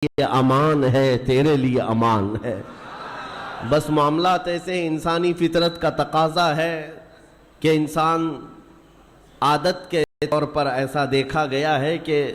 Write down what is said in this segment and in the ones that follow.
لیے امان ہے، تیرے لیے امان ہے۔ بس معاملات ایسے انسانی فطرت کا تقاضا ہے کہ انسان عادت کے طور پر ایسا دیکھا گیا ہے کہ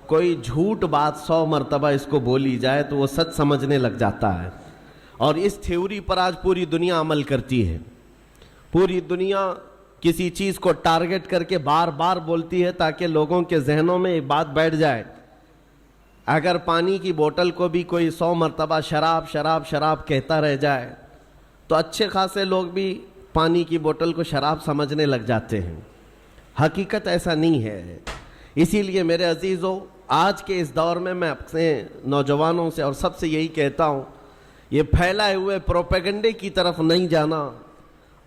کوئی جھوٹ بات 100 مرتبہ اس کو بولی جائے تو وہ سچ سمجھنے لگ جاتا ہے، اور اس تھیوری پر آج پوری دنیا عمل کرتی ہے۔ پوری دنیا کسی چیز کو ٹارگٹ کر کے بار بار بولتی ہے تاکہ لوگوں کے ذہنوں میں ایک بات بیٹھ جائے۔ اگر پانی کی بوتل کو بھی کوئی 100 مرتبہ شراب شراب شراب کہتا رہ جائے تو اچھے خاصے لوگ بھی پانی کی بوتل کو شراب سمجھنے لگ جاتے ہیں۔ حقیقت ایسا نہیں ہے۔ اسی لیے میرے عزیزو، آج کے اس دور میں اپنے نوجوانوں سے اور سب سے یہی کہتا ہوں، یہ پھیلائے ہوئے پروپیگنڈے کی طرف نہیں جانا،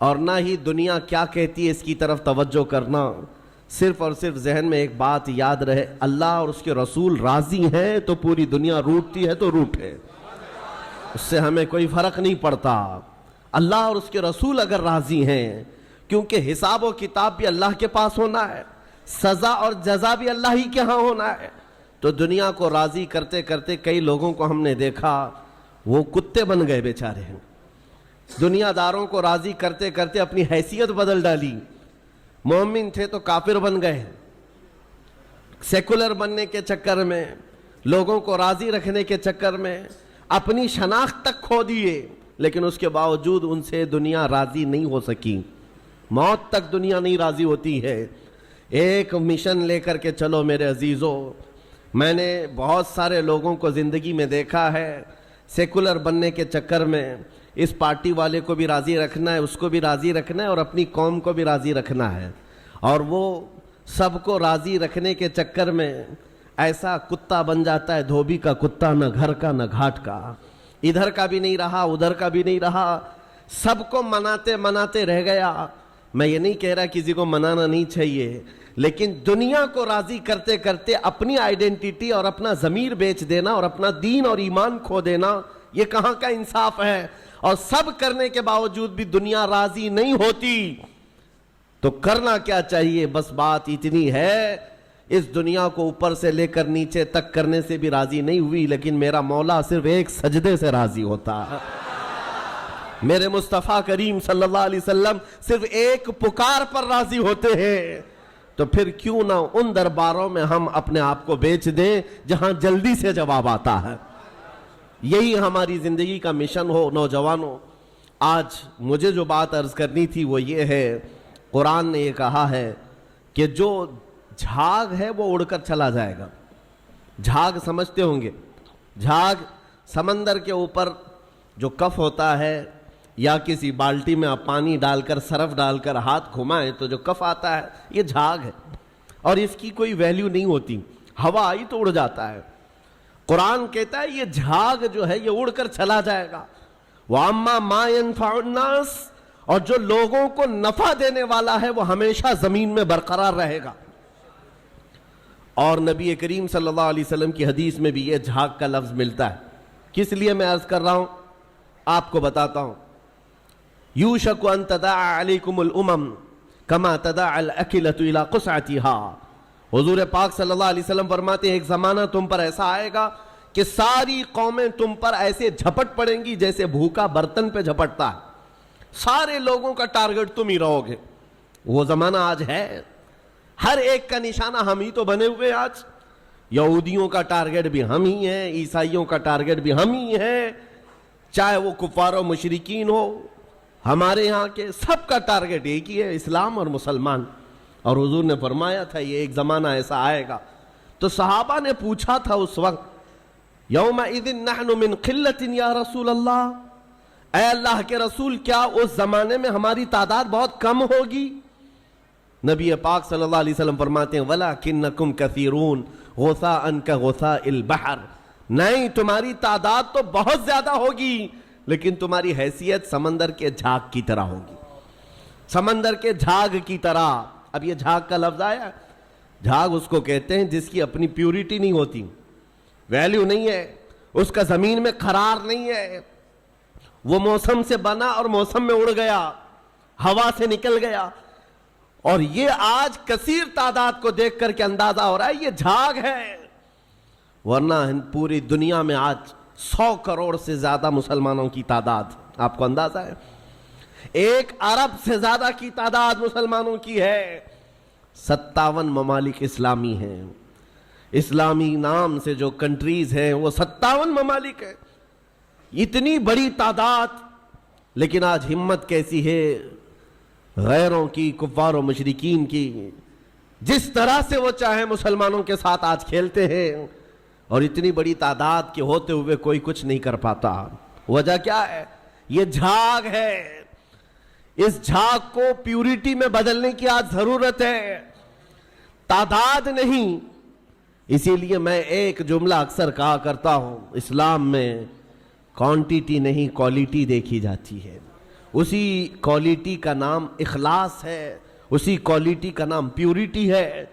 اور نہ ہی دنیا کیا کہتی ہے اس کی طرف توجہ کرنا۔ صرف اور صرف ذہن میں ایک بات یاد رہے، اللہ اور اس کے رسول راضی ہیں تو پوری دنیا روٹتی ہے تو روٹے، اس سے ہمیں کوئی فرق نہیں پڑتا۔ اللہ اور اس کے رسول اگر راضی ہیں، کیونکہ حساب و کتاب بھی اللہ کے پاس ہونا ہے، سزا اور جزا بھی اللہ ہی کے ہاں ہونا ہے، تو دنیا کو راضی کرتے کرتے کئی لوگوں کو ہم نے دیکھا وہ کتے بن گئے بیچارے ہیں۔ دنیا داروں کو راضی کرتے کرتے اپنی حیثیت بدل ڈالی، مومن تھے تو کافر بن گئے، سیکولر بننے کے چکر میں، لوگوں کو راضی رکھنے کے چکر میں اپنی شناخت تک کھو دیے، لیکن اس کے باوجود ان سے دنیا راضی نہیں ہو سکی۔ موت تک دنیا نہیں راضی ہوتی ہے۔ ایک مشن لے کر کے چلو میرے عزیزو۔ میں نے بہت سارے لوگوں کو زندگی میں دیکھا ہے، سیکولر بننے کے چکر میں اس پارٹی والے کو بھی راضی رکھنا ہے، اس کو بھی راضی رکھنا ہے، اور اپنی قوم کو بھی راضی رکھنا ہے، اور وہ سب کو راضی رکھنے کے چکر میں ایسا کتا بن جاتا ہے، دھوبی کا کتا، نہ گھر کا نہ گھاٹ کا، ادھر کا بھی نہیں رہا ادھر کا بھی نہیں رہا، سب کو مناتے مناتے رہ گیا۔ میں یہ نہیں کہہ رہا کسی کو منانا نہیں چاہیے، لیکن دنیا کو راضی کرتے کرتے اپنی آئیڈینٹی اور اپنا ضمیر بیچ دینا اور اپنا دین اور ایمان کھو دینا، یہ کہاں کا انصاف ہے؟ اور سب کرنے کے باوجود بھی دنیا راضی نہیں ہوتی تو کرنا کیا چاہیے؟ بس بات اتنی ہے، اس دنیا کو اوپر سے لے کر نیچے تک کرنے سے بھی راضی نہیں ہوئی، لیکن میرا مولا صرف ایک سجدے سے راضی ہوتا ہے۔ میرے مصطفیٰ کریم صلی اللہ علیہ وسلم صرف ایک پکار پر راضی ہوتے ہیں، تو پھر کیوں نہ ان درباروں میں ہم اپنے آپ کو بیچ دیں جہاں جلدی سے جواب آتا ہے۔ یہی ہماری زندگی کا مشن ہو۔ نوجوانوں، آج مجھے جو بات عرض کرنی تھی وہ یہ ہے، قرآن نے یہ کہا ہے کہ جو جھاگ ہے وہ اڑ کر چلا جائے گا۔ جھاگ سمجھتے ہوں گے، جھاگ سمندر کے اوپر جو کف ہوتا ہے، یا کسی بالٹی میں آپ پانی ڈال کر سرف ڈال کر ہاتھ گھمائیں تو جو کف آتا ہے یہ جھاگ ہے، اور اس کی کوئی ویلیو نہیں ہوتی، ہوا آئی تو اڑ جاتا ہے۔ قرآن کہتا ہے یہ جھاگ جو ہے یہ اڑ کر چلا جائے گا۔ وَأَمَّا مَا يَنْفَعُ النَّاسِ، اور جو لوگوں کو نفع دینے والا ہے وہ ہمیشہ زمین میں برقرار رہے گا۔ اور نبی کریم صلی اللہ علیہ وسلم کی حدیث میں بھی یہ جھاگ کا لفظ ملتا ہے۔ کس لیے میں عرض کر رہا ہوں آپ کو بتاتا ہوں۔ یوشک ان تداعى علیکم الامم کما تداعى الاکلۃ الی قصعتها۔ حضور پاک صلی اللہ علیہ وسلم فرماتے ہیں ایک زمانہ تم پر ایسا آئے گا کہ ساری قومیں تم پر ایسے جھپٹ پڑیں گی جیسے بھوکا برتن پہ جھپٹتا ہے، سارے لوگوں کا ٹارگٹ تم ہی رہو گے۔ وہ زمانہ آج ہے، ہر ایک کا نشانہ ہم ہی تو بنے ہوئے۔ آج یہودیوں کا ٹارگٹ بھی ہم ہی ہیں، عیسائیوں کا ٹارگٹ بھی ہم ہی ہیں، چاہے وہ کفار و مشرکین ہو، ہمارے یہاں کے سب کا ٹارگٹ ایک ہی ہے، اسلام اور مسلمان۔ اور حضور نے فرمایا تھا یہ ایک زمانہ ایسا آئے گا۔ تو صحابہ نے پوچھا تھا اس وقت، یومئذ نحن من قلۃ یا رسول اللہ، اے اللہ کے رسول کیا اس زمانے میں ہماری تعداد بہت کم ہوگی؟ نبی پاک صلی اللہ علیہ وسلم فرماتے ہیں وَلَكِنَّكُمْ كَثِيرُونَ غُثَاءً كَغُثَاءِ الْبَحْرِ، نہیں تمہاری تعداد تو بہت زیادہ ہوگی لیکن تمہاری حیثیت سمندر کے جھاگ کی طرح ہوگی، سمندر کے جھاگ کی طرح۔ اب یہ جھاگ کا لفظ آیا، جھاگ اس کو کہتے ہیں جس کی اپنی پیورٹی نہیں ہوتی، ویلیو نہیں ہے، اس کا زمین میں قرار نہیں ہے، وہ موسم سے بنا اور موسم میں اڑ گیا، ہوا سے نکل گیا۔ اور یہ آج کثیر تعداد کو دیکھ کر کے اندازہ ہو رہا ہے یہ جھاگ ہے۔ ورنہ پوری دنیا میں آج 100 کروڑ سے زیادہ مسلمانوں کی تعداد، آپ کو اندازہ ہے؟ 1 ارب سے زیادہ کی تعداد مسلمانوں کی ہے۔ 57 ممالک اسلامی ہیں، اسلامی نام سے جو کنٹریز ہیں وہ 57 ممالک ہیں، اتنی بڑی تعداد، لیکن آج ہمت کیسی ہے غیروں کی، کفار و مشرکین کی، جس طرح سے وہ چاہیں مسلمانوں کے ساتھ آج کھیلتے ہیں، اور اتنی بڑی تعداد کے ہوتے ہوئے کوئی کچھ نہیں کر پاتا۔ وجہ کیا ہے؟ یہ جھاگ ہے، اس جھاگ کو پیوریٹی میں بدلنے کی آج ضرورت ہے، تعداد نہیں۔ اسی لیے میں ایک جملہ اکثر کہا کرتا ہوں، اسلام میں کوانٹیٹی نہیں کوالٹی دیکھی جاتی ہے، اسی کوالٹی کا نام اخلاص ہے، اسی کوالٹی کا نام پیوریٹی ہے۔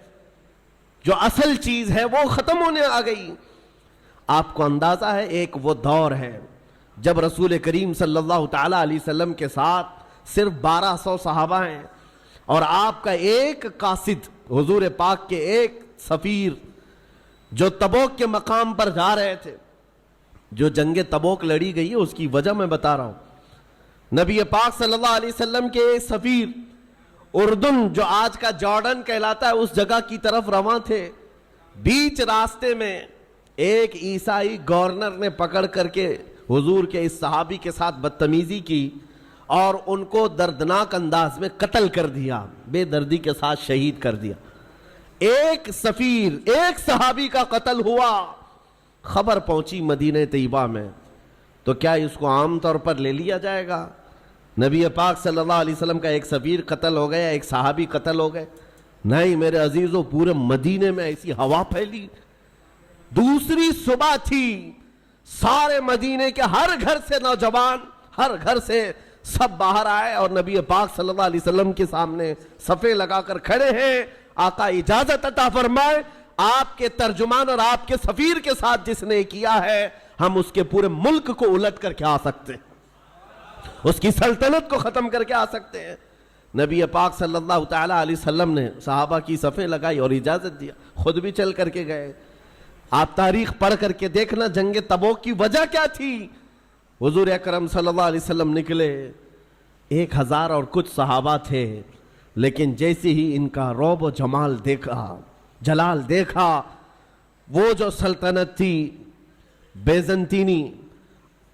جو اصل چیز ہے وہ ختم ہونے آ گئی۔ آپ کو اندازہ ہے ایک وہ دور ہے جب رسول کریم صلی اللہ تعالی علیہ وسلم کے ساتھ صرف 1200 صحابہ ہیں، اور آپ کا ایک قاصد، حضور پاک کے ایک سفیر جو تبوک کے مقام پر جا رہے تھے۔ جو جنگ تبوک لڑی گئی ہے اس کی وجہ میں بتا رہا ہوں۔ نبی پاک صلی اللہ علیہ وسلم کے ایک سفیر اردن، جو آج کا جارڈن کہلاتا ہے، اس جگہ کی طرف رواں تھے۔ بیچ راستے میں ایک عیسائی گورنر نے پکڑ کر کے حضور کے اس صحابی کے ساتھ بدتمیزی کی اور ان کو دردناک انداز میں قتل کر دیا، بے دردی کے ساتھ شہید کر دیا۔ ایک سفیر، ایک صحابی کا قتل ہوا، خبر پہنچی مدینہ طیبہ میں، تو کیا اس کو عام طور پر لے لیا جائے گا؟ نبی پاک صلی اللہ علیہ وسلم کا ایک سفیر قتل ہو گیا، ایک صحابی قتل ہو گئے؟ نہیں میرے عزیزو، پورے مدینے میں ایسی ہوا پھیلی۔ دوسری صبح تھی، سارے مدینے کے ہر گھر سے نوجوان، ہر گھر سے سب باہر آئے اور نبی پاک صلی اللہ علیہ وسلم کے سامنے صفیں لگا کر کھڑے ہیں۔ آقا اجازت عطا فرمائے، آپ کے ترجمان اور آپ کے سفیر کے ساتھ جس نے کیا ہے، ہم اس کے پورے ملک کو الٹ کر کے آ سکتے ہیں، اس کی سلطنت کو ختم کر کے آ سکتے ہیں۔ نبی پاک صلی اللہ تعالی علیہ وسلم نے صحابہ کی صفیں لگائی اور اجازت دیا، خود بھی چل کر کے گئے۔ آپ تاریخ پڑھ کر کے دیکھنا جنگ تبوک کی وجہ کیا تھی۔ حضور اکرم صلی اللہ علیہ وسلم نکلے، 1000 اور کچھ صحابہ تھے، لیکن جیسے ہی ان کا رعب و جمال دیکھا، جلال دیکھا، وہ جو سلطنت تھی بیزنطینی،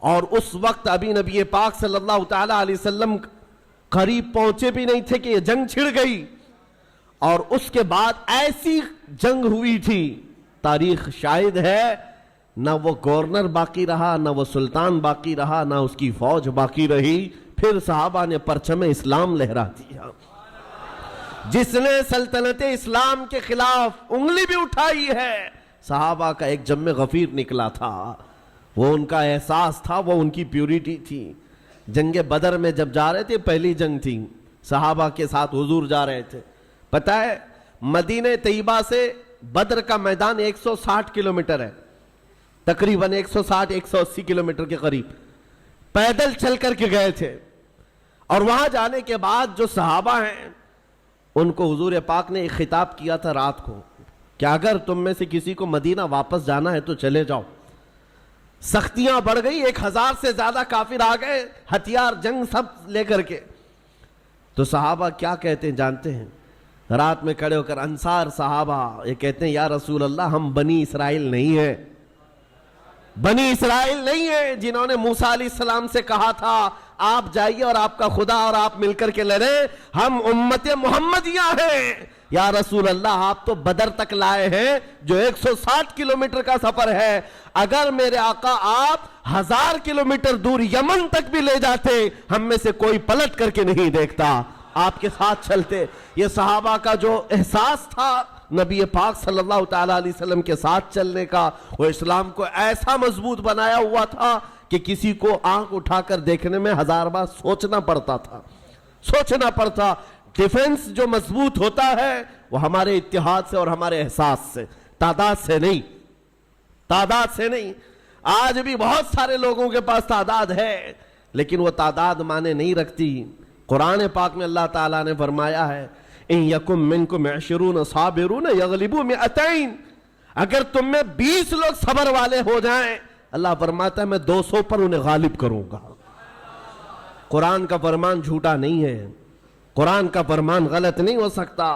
اور اس وقت ابھی نبی پاک صلی اللہ تعالی علیہ وسلم قریب پہنچے بھی نہیں تھے کہ یہ جنگ چھڑ گئی، اور اس کے بعد ایسی جنگ ہوئی تھی، تاریخ شاہد ہے، نہ وہ گورنر باقی رہا، نہ وہ سلطان باقی رہا، نہ اس کی فوج باقی رہی۔ پھر صحابہ نے پرچم اسلام لہرا دیا۔ جس نے سلطنت اسلام کے خلاف انگلی بھی اٹھائی ہے، صحابہ کا ایک جم غفیر نکلا تھا، وہ ان کا احساس تھا، وہ ان کی پیوریٹی تھی۔ جنگ بدر میں جب جا رہے تھے، پہلی جنگ تھی، صحابہ کے ساتھ حضور جا رہے تھے، پتہ ہے مدینہ طیبہ سے بدر کا میدان 160 کلومیٹر ہے، تقریباً 160-180 کلومیٹر کے قریب پیدل چل کر کے گئے تھے۔ اور وہاں جانے کے بعد جو صحابہ ہیں ان کو حضور پاک نے ایک خطاب کیا تھا رات کو کہ اگر تم میں سے کسی کو مدینہ واپس جانا ہے تو چلے جاؤ۔ سختیاں بڑھ گئی، 1000 سے زیادہ کافر آ گئے، ہتھیار جنگ سب لے کر کے۔ تو صحابہ کیا کہتے ہیں جانتے ہیں؟ رات میں کھڑے ہو کر انصار صحابہ یہ کہتے ہیں، یا رسول اللہ ہم بنی اسرائیل نہیں ہیں، بنی اسرائیل نہیں ہیں جنہوں نے موسیٰ علیہ السلام سے کہا تھا آپ جائیے اور آپ کا خدا اور آپ مل کر کے لڑیں، ہم امت محمدیہ ہیں۔ یا رسول اللہ آپ تو بدر تک لائے ہیں جو 160 کلومیٹر کا سفر ہے، اگر میرے آقا آپ 1000 کلومیٹر دور یمن تک بھی لے جاتے، ہم میں سے کوئی پلٹ کر کے نہیں دیکھتا، آپ کے ساتھ چلتے۔ یہ صحابہ کا جو احساس تھا نبی پاک صلی اللہ تعالی علیہ وسلم کے ساتھ چلنے کا، وہ اسلام کو ایسا مضبوط بنایا ہوا تھا کہ کسی کو آنکھ اٹھا کر دیکھنے میں 1000 بار سوچنا پڑتا تھا، سوچنا پڑتا۔ ڈیفنس جو مضبوط ہوتا ہے وہ ہمارے اتحاد سے اور ہمارے احساس سے، تعداد سے نہیں، تعداد سے نہیں۔ آج بھی بہت سارے لوگوں کے پاس تعداد ہے لیکن وہ تعداد معنی نہیں رکھتی۔ قرآن پاک میں اللہ تعالیٰ نے فرمایا ہے ان یکم منکم 20 صابرون یغلبوا 200، اگر تم میں 20 لوگ صبر والے ہو جائیں، اللہ فرماتا ہے میں 200 پر انہیں غالب کروں گا۔ قرآن کا فرمان جھوٹا نہیں ہے، قرآن کا فرمان غلط نہیں ہو سکتا۔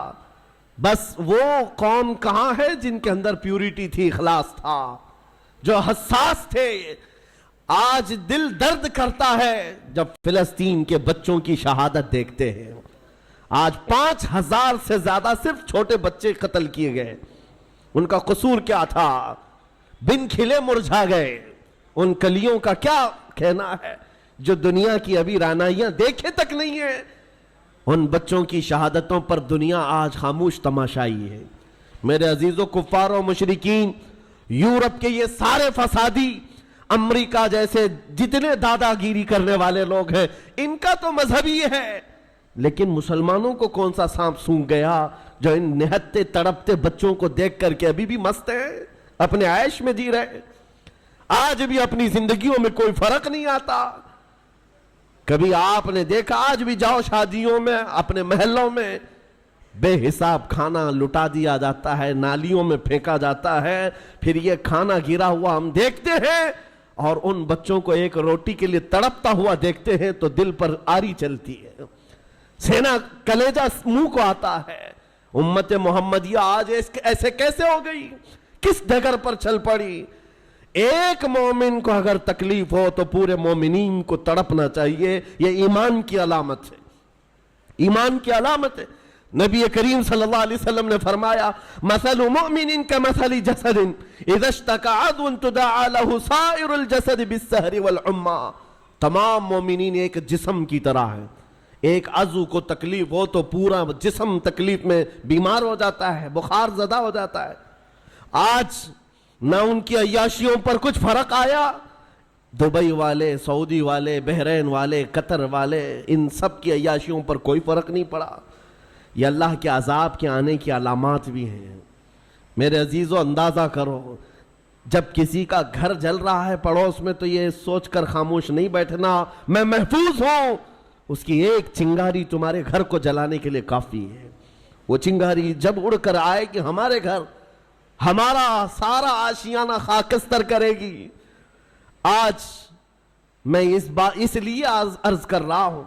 بس وہ قوم کہاں ہے جن کے اندر پیوریٹی تھی، اخلاص تھا، جو حساس تھے۔ آج دل درد کرتا ہے جب فلسطین کے بچوں کی شہادت دیکھتے ہیں۔ آج 5000 سے زیادہ صرف چھوٹے بچے قتل کیے گئے۔ ان کا قصور کیا تھا؟ بن کھلے مرجھا گئے۔ ان کلیوں کا کیا کہنا ہے جو دنیا کی ابھی رعنائیاں دیکھے تک نہیں ہیں؟ ان بچوں کی شہادتوں پر دنیا آج خاموش تماشائی ہے۔ میرے عزیزو، کفار و مشرکین، یورپ کے یہ سارے فسادی، امریکہ جیسے جتنے دادا گیری کرنے والے لوگ ہیں، ان کا تو مذہب ہی ہے، لیکن مسلمانوں کو کون سا سانپ سونگھ گیا جو ان نہتے تڑپتے بچوں کو دیکھ کر کے ابھی بھی مست ہیں، اپنے عیش میں جی رہے، آج بھی اپنی زندگیوں میں کوئی فرق نہیں آتا۔ کبھی آپ نے دیکھا، آج بھی جاؤ شادیوں میں، اپنے محلوں میں بے حساب کھانا لٹا دیا جاتا ہے، نالیوں میں پھینکا جاتا ہے، پھر یہ کھانا گرا ہوا ہم دیکھتے ہیں اور ان بچوں کو ایک روٹی کے لیے تڑپتا ہوا دیکھتے ہیں تو دل پر آری چلتی ہے، سینہ کلیجہ منہ کو آتا ہے۔ امت محمدیہ آج ایسے کیسے ہو گئی؟ کس ڈگر پر چل پڑی؟ ایک مومن کو اگر تکلیف ہو تو پورے مومنین کو تڑپنا چاہیے۔ یہ ایمان کی علامت ہے، ایمان کی علامت ہے۔ نبی کریم صلی اللہ علیہ وسلم نے فرمایا، مثل مؤمن کمثل جسد اذا اشتكى عضو تداعى له سائر الجسد بالسهر والحمى۔ تمام مومنین ایک جسم کی طرح ہیں، ایک عضو کو تکلیف ہو تو پورا جسم تکلیف میں بیمار ہو جاتا ہے، بخار زدہ ہو جاتا ہے۔ آج نہ ان کی عیاشیوں پر کچھ فرق آیا، دبئی والے، سعودی والے، بحرین والے، قطر والے، ان سب کی عیاشیوں پر کوئی فرق نہیں پڑا۔ یہ اللہ کے عذاب کے آنے کی علامات بھی ہیں۔ میرے عزیزو، اندازہ کرو، جب کسی کا گھر جل رہا ہے پڑوس میں تو یہ سوچ کر خاموش نہیں بیٹھنا میں محفوظ ہوں۔ اس کی ایک چنگاری تمہارے گھر کو جلانے کے لیے کافی ہے۔ وہ چنگاری جب اڑ کر آئے کہ ہمارے گھر، ہمارا سارا آشیانہ خاکستر کرے گی۔ آج میں اس لیے عرض کر رہا ہوں،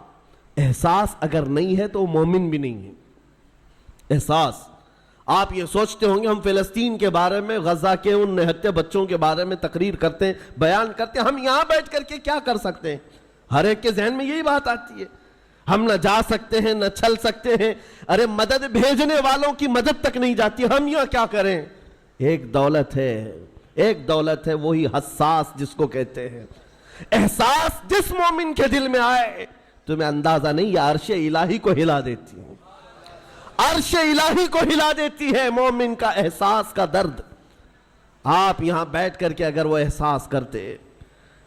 احساس اگر نہیں ہے تو مومن بھی نہیں ہے۔ احساس، آپ یہ سوچتے ہوں گے ہم فلسطین کے بارے میں، غزہ کے ان نہتے بچوں کے بارے میں تقریر کرتے ہیں، بیان کرتے ہیں، ہم یہاں بیٹھ کر کے کیا کر سکتے ہیں؟ ہر ایک کے ذہن میں یہی بات آتی ہے، ہم نہ جا سکتے ہیں، نہ چل سکتے ہیں۔ ارے مدد بھیجنے والوں کی مدد تک نہیں جاتی، ہم یہاں کیا کریں؟ ایک دولت ہے، ایک دولت ہے، وہی حساس جس کو کہتے ہیں۔ احساس جس مومن کے دل میں آئے، تمہیں اندازہ نہیں، یہ عرش الہی کو ہلا دیتی ہے، عرش الہی کو ہلا دیتی ہے مومن کا احساس کا درد۔ آپ یہاں بیٹھ کر کے اگر وہ احساس کرتے،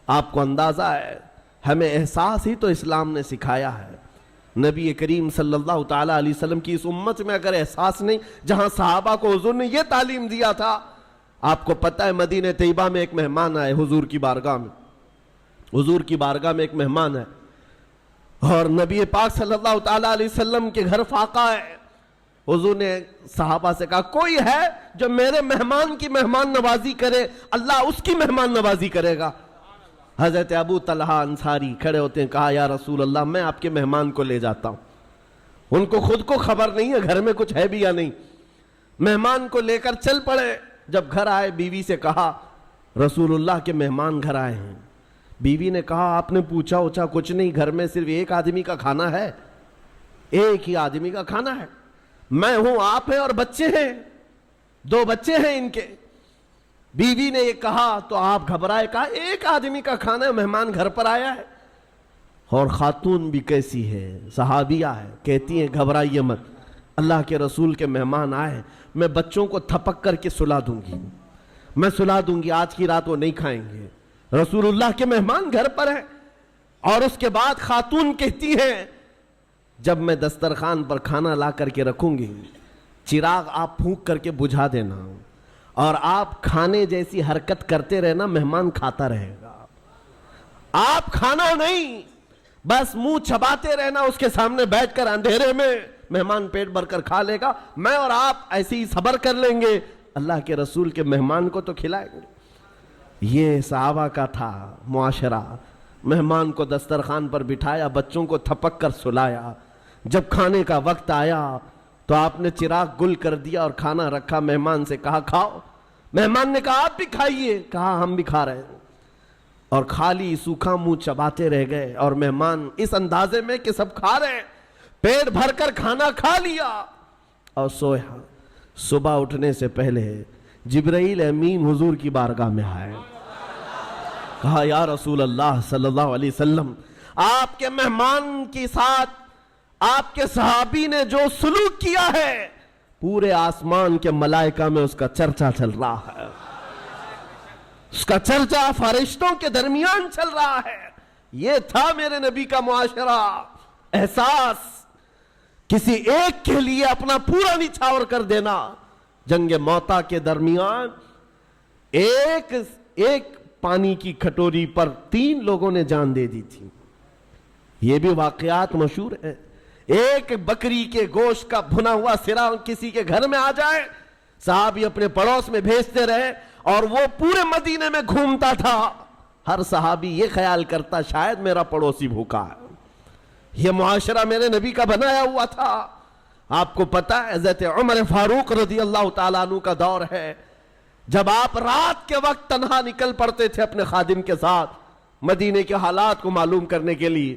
آپ کو اندازہ ہے، ہمیں احساس ہی تو اسلام نے سکھایا ہے۔ نبی کریم صلی اللہ تعالیٰ علیہ وسلم کی اس امت میں اگر احساس نہیں، جہاں صحابہ کو حضور نے یہ تعلیم دیا تھا۔ آپ کو پتہ ہے مدینہ طیبہ میں ایک مہمان آئے حضور کی بارگاہ میں، حضور کی بارگاہ میں ایک مہمان ہے اور نبی پاک صلی اللہ تعالیٰ علیہ وسلم کے گھر فاقہ ہے۔ حضور نے صحابہ سے کہا، کوئی ہے جو میرے مہمان کی مہمان نوازی کرے، اللہ اس کی مہمان نوازی کرے گا۔ حضرت ابو طلحہ انصاری کھڑے ہوتے ہیں، کہا یا رسول اللہ میں آپ کے مہمان کو لے جاتا ہوں۔ ان کو خود کو خبر نہیں ہے گھر میں کچھ ہے بھی یا نہیں، مہمان کو لے کر چل پڑے۔ جب گھر آئے بیوی سے کہا رسول اللہ کے مہمان گھر آئے ہیں۔ بیوی نے کہا آپ نے پوچھا اوچھا کچھ نہیں، گھر میں صرف ایک آدمی کا کھانا ہے، ایک ہی آدمی کا کھانا ہے، میں ہوں، آپ ہیں اور بچے ہیں، 2 بچے ہیں ان کے۔ بیوی نے یہ کہا تو آپ گھبرائے، کہا ایک آدمی کا کھانا ہے، مہمان گھر پر آیا ہے۔ اور خاتون بھی کیسی ہے، صحابیہ ہے، کہتی ہیں گھبرائیے مت، اللہ کے رسول کے مہمان آئے، میں بچوں کو تھپک کر کے سلا دوں گی، میں سلا دوں گی، آج کی رات وہ نہیں کھائیں گے، رسول اللہ کے مہمان گھر پر ہیں۔ اور اس کے بعد خاتون کہتی ہیں جب میں دسترخوان پر کھانا لا کر کے رکھوں گی، چراغ آپ پھونک کر کے بجھا دینا اور آپ کھانے جیسی حرکت کرتے رہنا، مہمان کھاتا رہے گا، آپ کھانا نہیں بس منہ چباتے رہنا، اس کے سامنے بیٹھ کر اندھیرے میں مہمان پیٹ بھر کر کھا لے گا، میں اور آپ ایسے ہی صبر کر لیں گے، اللہ کے رسول کے مہمان کو تو کھلائیں گے۔ یہ صحابہ کا تھا معاشرہ۔ مہمان کو دسترخوان پر بٹھایا، بچوں کو تھپک کر سلایا۔ جب کھانے کا وقت آیا تو آپ نے چراغ گل کر دیا اور کھانا رکھا، مہمان سے کہا کھاؤ۔ مہمان نے کہا آپ بھی کھائیے، کہا ہم بھی کھا رہے ہیں، اور خالی سوکھا منہ چباتے رہ گئے۔ اور مہمان اس اندازے میں کہ سب کھا رہے ہیں، پیٹ بھر کر کھانا کھا لیا اور سویا۔ صبح اٹھنے سے پہلے جبرائیل امین حضور کی بارگاہ میں آئے، کہا یا رسول اللہ صلی اللہ علیہ وسلم، آپ کے مہمان کے ساتھ آپ کے صحابی نے جو سلوک کیا ہے، پورے آسمان کے ملائکہ میں اس کا چرچا چل رہا ہے، اس کا چرچا فرشتوں کے درمیان چل رہا ہے۔ یہ تھا میرے نبی کا معاشرہ، احساس، کسی ایک کے لیے اپنا پورا نچھاور کر دینا۔ جنگ موتا کے درمیان ایک پانی کی کھٹوری پر 3 لوگوں نے جان دے دی تھی، یہ بھی واقعات مشہور ہیں۔ ایک بکری کے گوشت کا بھنا ہوا سرا کسی کے گھر میں آ جائے، صحابی اپنے پڑوس میں بھیجتے رہے اور وہ پورے مدینے میں گھومتا تھا۔ ہر صحابی یہ خیال کرتا شاید میرا پڑوسی بھوکا ہے۔ یہ معاشرہ میرے نبی کا بنایا ہوا تھا۔ آپ کو پتا ہے حضرت عمر فاروق رضی اللہ تعالیٰ عنہ کا دور ہے، جب آپ رات کے وقت تنہا نکل پڑتے تھے اپنے خادم کے ساتھ مدینے کے حالات کو معلوم کرنے کے لیے۔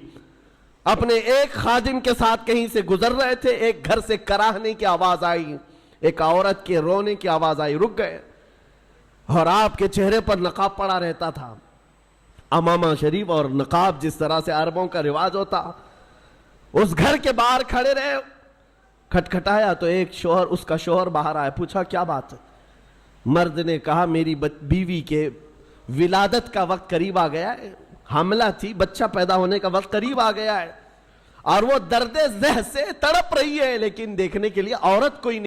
اپنے ایک خادم کے ساتھ کہیں سے گزر رہے تھے، ایک گھر سے کراہنے کی آواز آئی، ایک عورت کے رونے کی آواز آئی، رک گئے، اور آپ کے چہرے پر نقاب پڑا رہتا تھا، امامہ شریف اور نقاب جس طرح سے عربوں کا رواج ہوتا۔ اس گھر کے باہر کھڑے رہے، کھٹکھٹایا تو ایک شوہر، اس کا شوہر باہر آیا، پوچھا کیا بات ہے؟ مرد نے کہا میری بیوی کے ولادت کا وقت قریب آ گیا ہے، حاملہ تھی، بچہ پیدا ہونے کا وقت قریب آ گیا ہے، اور وہ درد ذہ سے تڑپ رہی ہے، لیکن دیکھنے کے لیے عورت کوئی نہیں